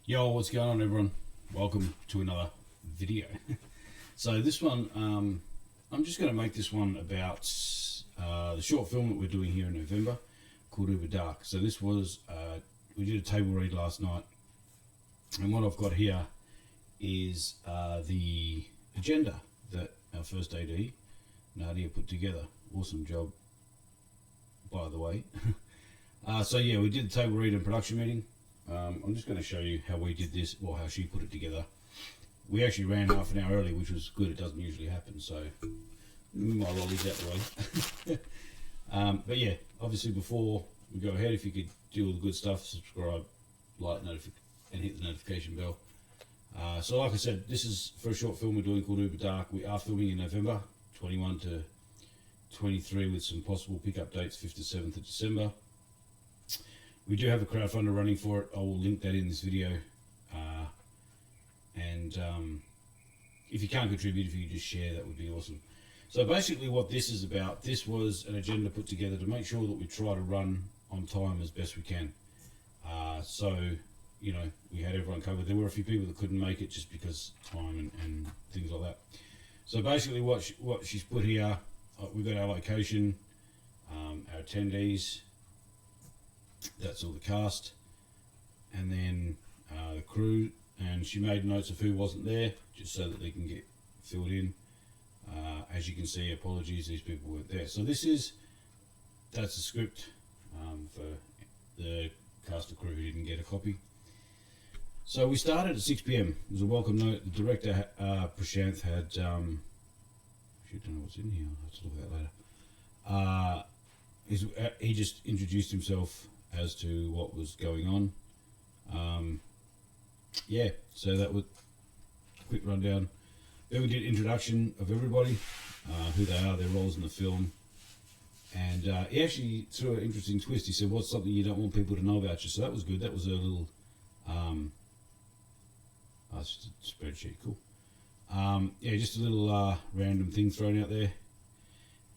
Yo, what's going on, everyone? Welcome to another video. So this one, I'm just going to make this one about the short film that we're doing here in November called Uber Dark. So this was, we did a table read last night, and what I've got here is the agenda that our first AD, Nadia, put together. Awesome job, by the way. So yeah, we did the table read and production meeting. I'm just going to show you how we did this, or how she put it together. We actually ran half an hour early, which was good. It doesn't usually happen, so my lolly's out the way. But yeah, obviously before we go ahead, if you could do all the good stuff, subscribe, like, and hit the notification bell. So like I said, this is for a short film we're doing called Uber Dark. We are filming in November 21 to 23 with some possible pickup dates, 5th to 7th of December. We do have a crowdfunder running for it. I will link that in this video. If you can't contribute, if you could just share, that would be awesome. So basically what this is about, this was an agenda put together to make sure that we try to run on time as best we can. So, you know, we had everyone covered. There were a few people that couldn't make it just because time and things like that. So basically what she's put here, we've got our location, our attendees, that's all the cast, and then the crew, and she made notes of who wasn't there just so that they can get filled in. As you can see, apologies, these people weren't there. So that's the script for the cast of crew who didn't get a copy. So we started at 6 p.m. It was a welcome note. The director, Prashanth, had, I don't know what's in here, I'll have to look at that later. He just introduced himself as to what was going on. Yeah, so that was a quick rundown. Then we did introduction of everybody, who they are, their roles in the film. And he actually threw an interesting twist. He said, what's something you don't want people to know about you? So that was good. That was a little, it's just a spreadsheet, cool. Yeah, just a little random thing thrown out there.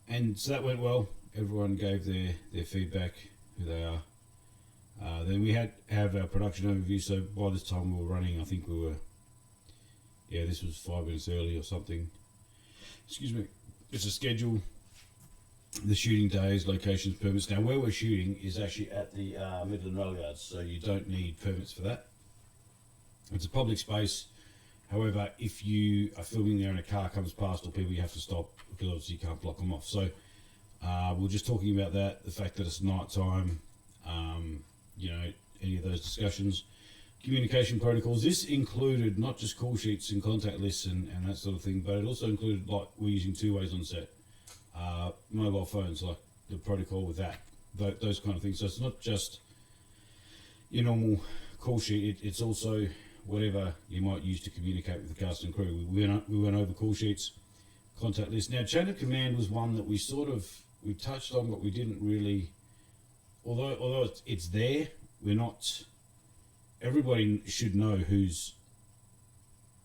And so that went well. Everyone gave their feedback, who they are. Then we have our production overview. So by this time we were running, I think we were, yeah, this was 5 minutes early or something. Excuse me. It's a schedule, the shooting days, locations, permits. Now where we're shooting is actually at the Midland Rail Yards, so you don't need permits for that. It's a public space. However, if you are filming there and a car comes past or people, you have to stop, because obviously you can't block them off. So we're just talking about that, the fact that it's night time, you know, any of those discussions. Communication protocols. This included not just call sheets and contact lists and that sort of thing, but it also included, like, we're using 2 ways on set. Mobile phones, like the protocol with that, those kind of things. So it's not just your normal call sheet, it's also whatever you might use to communicate with the cast and crew. We went over call sheets, contact lists. Now, chain of command was one that we touched on, but we didn't really, although it's there, we're not, everybody should know who's,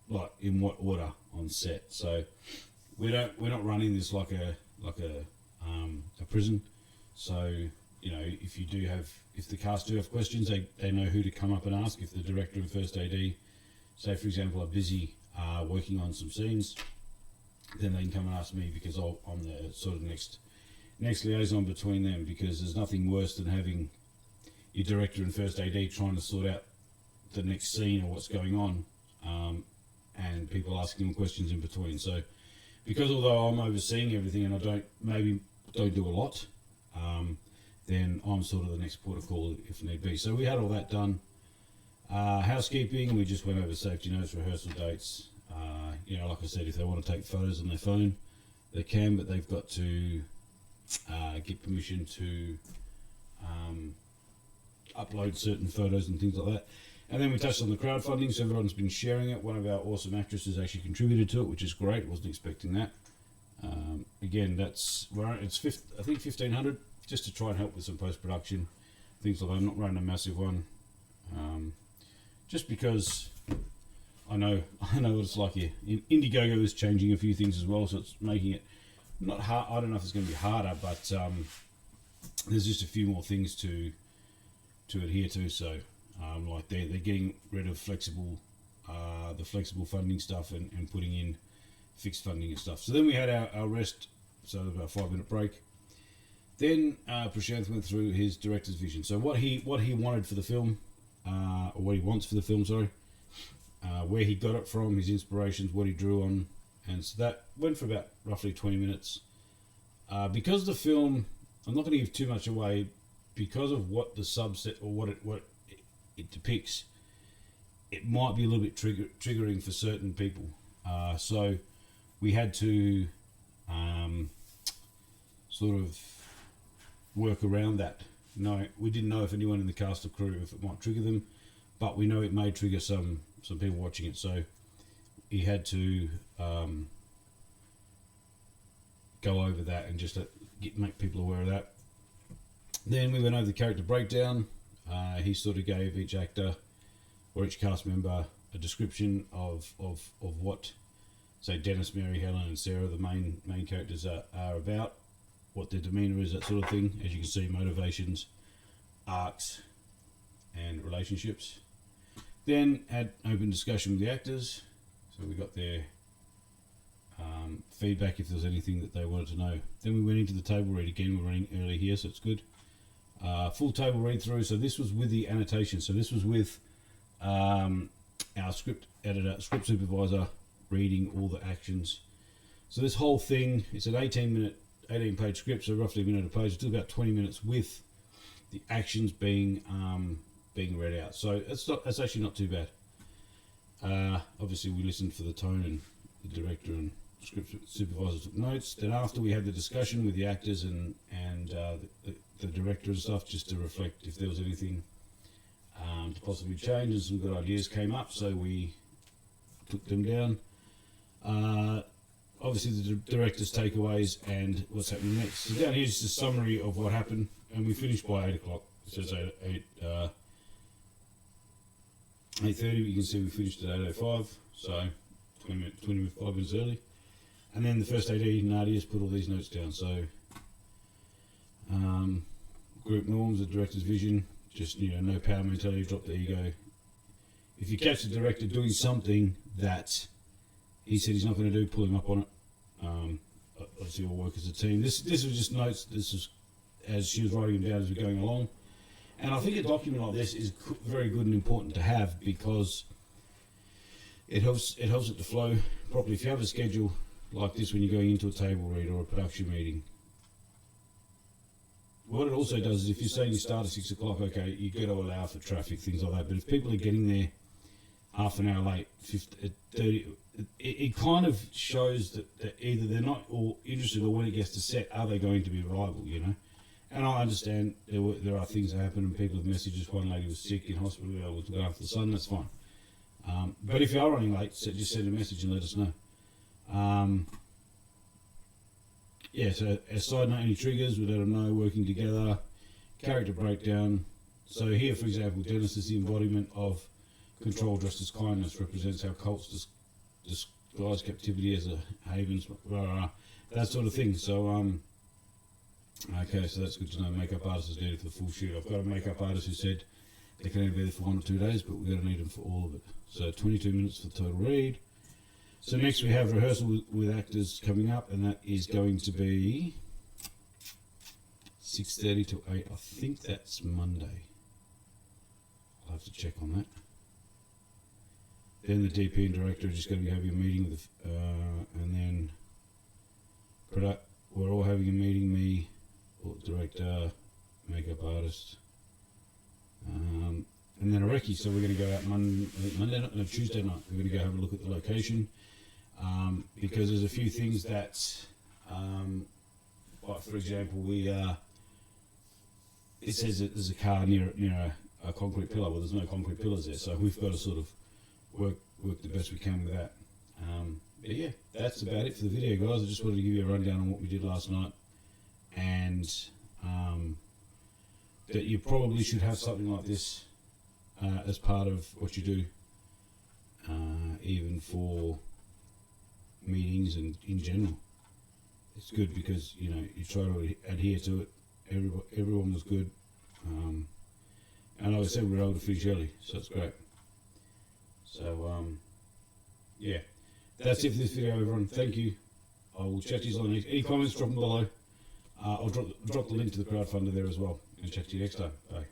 like, in what order on set. So we're not running this like a prison. So, you know, if the cast do have questions, they know who to come up and ask. If the director and first AD, say for example, are busy working on some scenes, then they can come and ask me, because I'm the sort of next liaison between them, because there's nothing worse than having your director and first AD trying to sort out the next scene or what's going on, and people asking them questions in between. So because although I'm overseeing everything and I don't do a lot, then I'm sort of the next port of call if need be. So we had all that done. Housekeeping, we just went over safety notes, rehearsal dates. You know, like I said, if they want to take photos on their phone, they can, but they've got to get permission to upload certain photos and things like that. And then we touched on the crowdfunding, so everyone's been sharing it. One of our awesome actresses actually contributed to it, which is great. Wasn't expecting that. Again, it's I think $1,500, just to try and help with some post-production things like that. I'm not running a massive one, just because I know what it's like here. Indiegogo is changing a few things as well, so it's making it not hard. I don't know if it's going to be harder, but there's just a few more things to adhere to. So Like they're getting rid of the flexible funding stuff and putting in fixed funding and stuff. So then we had our rest, so about a 5-minute break. Then Prashanth went through his director's vision. So what he wanted for the film, or what he wants for the film, sorry, where he got it from, his inspirations, what he drew on, and so that went for about roughly 20 minutes. Because the film, I'm not going to give too much away, because of what the subset or what it depicts, it might be a little bit triggering for certain people. So we had to sort of work around that. No, we didn't know if anyone in the cast or crew, if it might trigger them, but we know it may trigger some people watching it. So he had to go over that and just make people aware of that. Then we went over the character breakdown. He sort of gave each actor or each cast member a description of what, say, Dennis, Mary, Helen and Sarah, the main characters, are about, what their demeanour is, that sort of thing. As you can see, motivations, arcs and relationships. Then had open discussion with the actors, so we got their feedback if there was anything that they wanted to know. Then we went into the table read again. We're running early here, so it's good. Full table read through. So this was with the annotation. So this was with our script editor, script supervisor, reading all the actions. So this whole thing, it's an 18-page script, so roughly a minute a page. It's about 20 minutes with the actions being read out. So it's actually not too bad. Obviously, we listened for the tone, and the director and script supervisor took notes. Then after we had the discussion with the actors and the director and stuff, just to reflect if there was anything to possibly change, and some good ideas came up, so we took them down. Obviously the director's takeaways and what's happening next. So down here's the summary of what happened, and we finished by 8 o'clock. It says 8:30, but you can see we finished at 8:05, so 25 minutes early. And then the first AD, Nadia's put all these notes down. So group norms, the director's vision, just, no power mentality, drop the ego. If you catch the director doing something that he said he's not going to do, pull him up on it. Obviously we'll work as a team. This was just notes. This is as she was writing them down as we're going along. And I think a document like this is very good and important to have, because it helps it to flow properly. If you have a schedule like this when you're going into a table read or a production meeting, what it also does is, if you're saying you start at 6 o'clock, okay, you've got to allow for traffic, things like that. But if people are getting there half an hour late, 30, it kind of shows that either they're not all interested, or when it gets to set, are they going to be reliable, And I understand there are things that happen, and people have messages. One lady was sick in hospital, I was looking after the son, that's fine. But if you are running late, just send a message and let us know. So as side note, any triggers, we let them know, working together, character breakdown. So here, for example, Dennis is the embodiment of control dressed as kindness, represents how cults disguise captivity as a haven, that sort of thing. So, okay, so that's good to know. Makeup artist is needed for the full shoot. I've got a makeup artist who said they can only be there for 1 or 2 days, but we're going to need them for all of it. So 22 minutes for the total read. So next we have rehearsal with actors coming up, and that is going to be 6:30 to 8. I think that's Monday. I'll have to check on that. Then the DP and director are just going to be having a meeting with, and then we're all having a meeting. Me, director, makeup artist, and then a recce. So we're going to go out Tuesday night. We're going to go have a look at the location, because there's a few things that, like for example, it says that there's a car near a concrete pillar. Well, there's no concrete pillars there, so we've got to sort of work the best we can with that. But yeah, that's about it for the video, guys. I just wanted to give you a rundown on what we did last night, and that you probably should have something like this as part of what you do, even for meetings and in general. It's good because you try to adhere to it. Everyone was good. And like I said, we were able to finish early, so it's great. So, yeah, that's it for this video, everyone. Thank you. I will chat to you on next. Any comments, drop them below. I'll drop the link to the crowdfunder there as well. And chat to you next time. Bye.